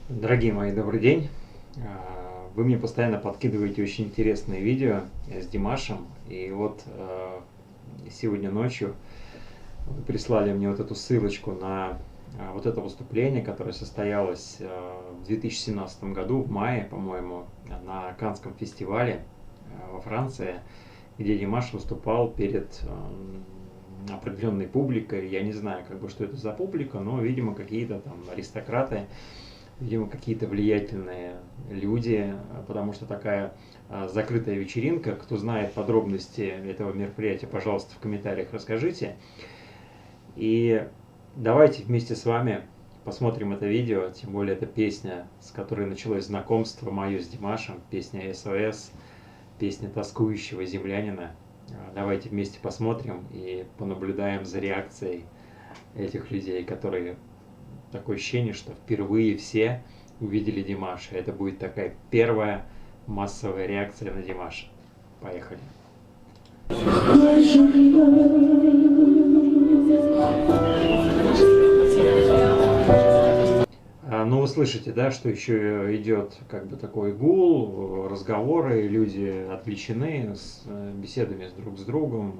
Дорогие мои, добрый день. Вы мне постоянно подкидываете очень интересные видео с Димашем. И вот сегодня ночью вы прислали мне вот эту ссылочку на вот это выступление, которое состоялось в 2017 году, в мае, по-моему, на Каннском фестивале во Франции, где Димаш выступал перед определенной публикой. Я не знаю, что это за публика, но, видимо, какие-то там аристократы, видимо, какие-то влиятельные люди, потому что такая закрытая вечеринка. Кто знает подробности этого мероприятия, пожалуйста, в комментариях расскажите. И давайте вместе с вами посмотрим это видео, тем более это песня, с которой началось знакомство мое с Димашем, песня СОС, песня тоскующего землянина. Давайте вместе посмотрим и понаблюдаем за реакцией этих людей, которые... Такое ощущение, что впервые все увидели Димаша. Это будет такая первая массовая реакция на Димаша. Поехали. Ну, вы слышите, да, что еще идет такой гул, разговоры, люди отвлечены с беседами друг с другом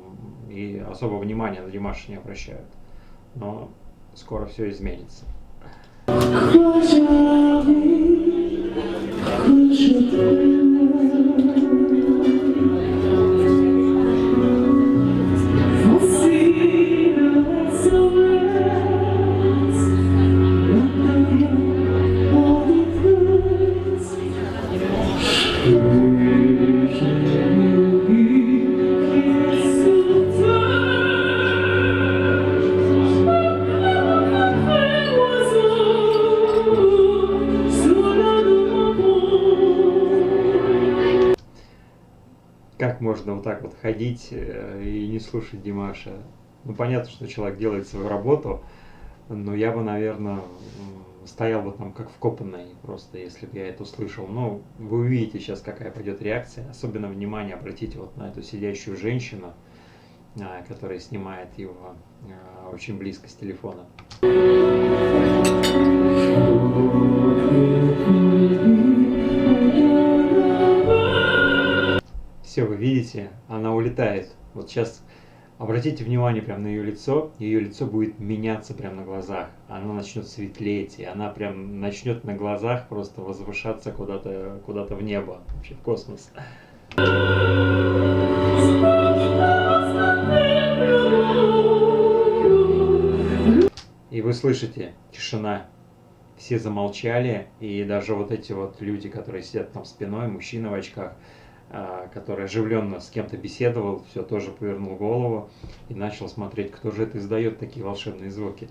и особо внимания на Димаша не обращают. Но скоро все изменится. Как можно вот так вот ходить и не слушать Димаша? Ну, понятно, что человек делает свою работу, но я бы, наверное, стоял бы там как вкопанный, просто если бы я это услышал. Но вы увидите сейчас, какая пойдет реакция. Особенно внимание обратите вот на эту сидящую женщину, которая снимает его очень близко с телефона. Все, вы видите, она улетает. Вот сейчас обратите внимание прям на ее лицо будет меняться прямо на глазах. Она начнет светлеть, и она прям начнет на глазах просто возвышаться куда-то в небо, вообще в космос. И вы слышите, тишина. Все замолчали, и даже вот эти вот люди, которые сидят там спиной, мужчина в очках, который оживленно с кем-то беседовал, все тоже повернул голову и начал смотреть, кто же это издает такие волшебные звуки.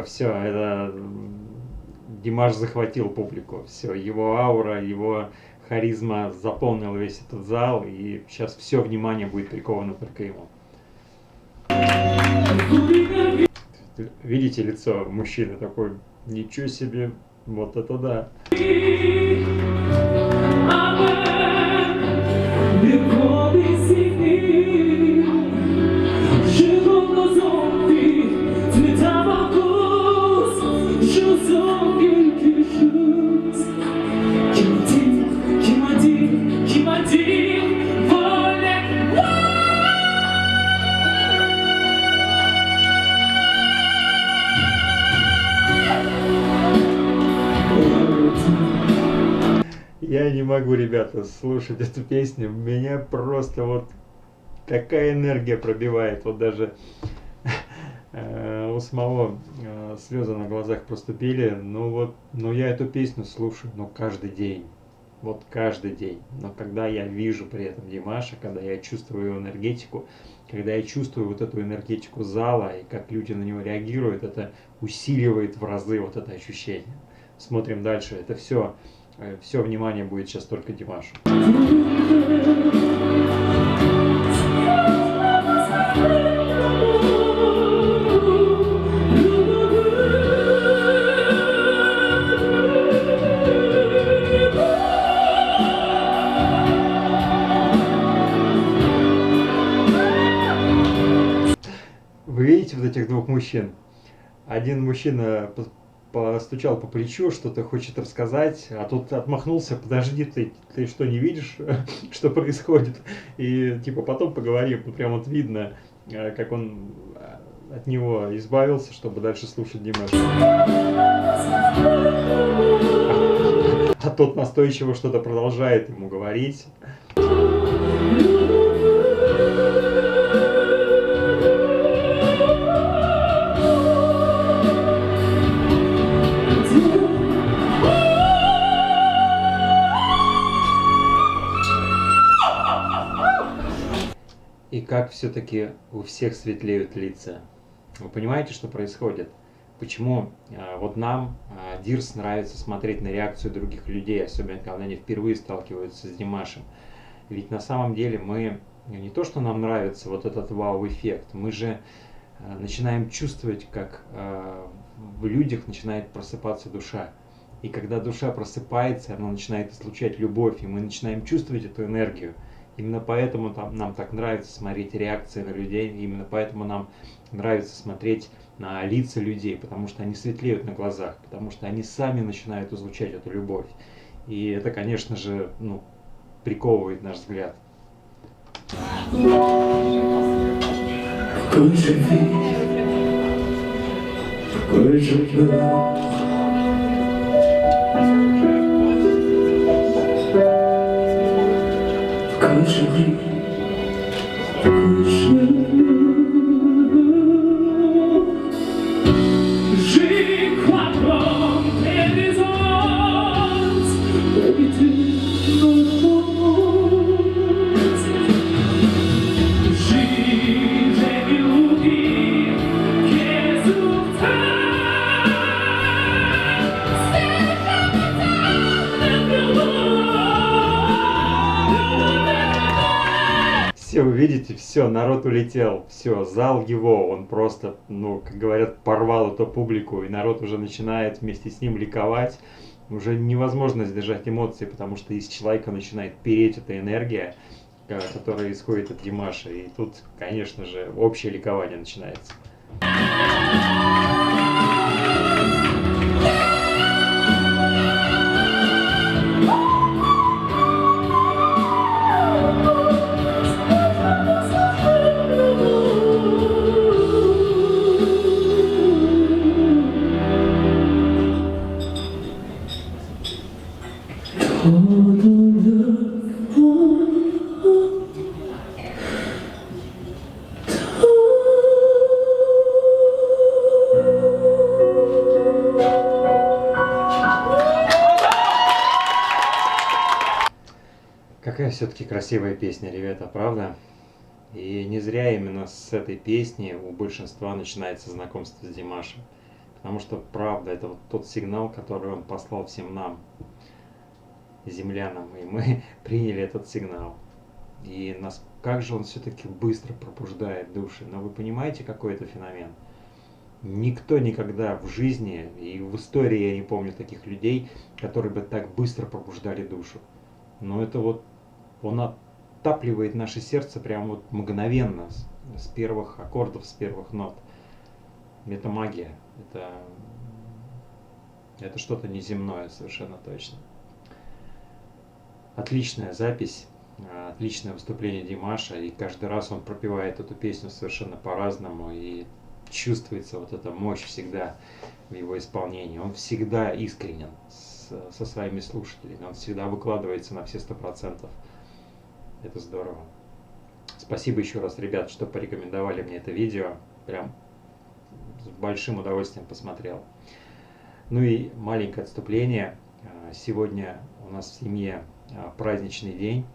Все, это Димаш захватил публику. Все, его аура, его харизма заполнила весь этот зал, и сейчас все внимание будет приковано только ему. Видите лицо мужчины такой, ничего себе, вот это да. Я не могу, ребята, слушать эту песню. Меня просто вот такая энергия пробивает. Вот даже у самого слезы на глазах проступили. Но я эту песню слушаю, каждый день. Вот каждый день. Но когда я вижу при этом Димаша, когда я чувствую его энергетику, когда я чувствую вот эту энергетику зала и как люди на него реагируют, это усиливает в разы вот это ощущение. Смотрим дальше. Это все внимание будет сейчас только Димашу. двух мужчин. Один мужчина постучал по плечу, что-то хочет рассказать, а тот отмахнулся: подожди, ты что, не видишь, что происходит? И типа потом поговорим. Ну, прям вот видно, как он от него избавился, чтобы дальше слушать Димаша. А тот настойчиво что-то продолжает ему говорить. И как все-таки у всех светлеют лица. Вы понимаете, что происходит? Почему вот нам, Дирс, нравится смотреть на реакцию других людей, особенно когда они впервые сталкиваются с Димашем. Ведь на самом деле мы не то, что нам нравится вот этот вау-эффект, мы же начинаем чувствовать, как в людях начинает просыпаться душа. И когда душа просыпается, она начинает излучать любовь, и мы начинаем чувствовать эту энергию. Именно поэтому нам так нравится смотреть реакции на людей, именно поэтому нам нравится смотреть на лица людей, потому что они светлеют на глазах, потому что они сами начинают излучать эту любовь. И это, конечно же, приковывает наш взгляд. Все, вы видите, все, народ улетел, все, зал его, он просто, как говорят, порвал эту публику, и народ уже начинает вместе с ним ликовать. Уже невозможно сдержать эмоции, потому что из человека начинает переть эта энергия, которая исходит от Димаша, и тут, конечно же, общее ликование начинается. Какая все-таки красивая песня, ребята, правда? И не зря именно с этой песни у большинства начинается знакомство с Димашем. Потому что, правда, это вот тот сигнал, который он послал всем нам, землянам, и мы приняли этот сигнал. И как же он все-таки быстро пробуждает души. Но вы понимаете, какой это феномен? Никто никогда в жизни, и в истории я не помню таких людей, которые бы так быстро пробуждали душу. Но это вот, он отапливает наше сердце прям вот мгновенно, с первых аккордов, с первых нот. Это магия, это что-то неземное совершенно точно. Отличная запись, отличное выступление Димаша, и каждый раз он пропевает эту песню совершенно по-разному, и чувствуется вот эта мощь всегда в его исполнении. Он всегда искренен со своими слушателями, он всегда выкладывается на все 100%. Это здорово. Спасибо еще раз, ребят, что порекомендовали мне это видео. Прям с большим удовольствием посмотрел. Ну и маленькое отступление. Сегодня у нас в семье праздничный день.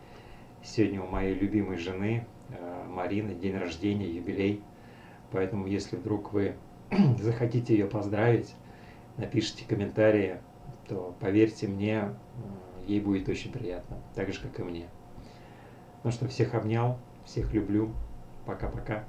Сегодня у моей любимой жены Марины день рождения, юбилей. Поэтому, если вдруг вы захотите ее поздравить, напишите комментарии, то, поверьте мне, ей будет очень приятно. Так же, как и мне. Ну что, всех обнял, всех люблю. Пока-пока.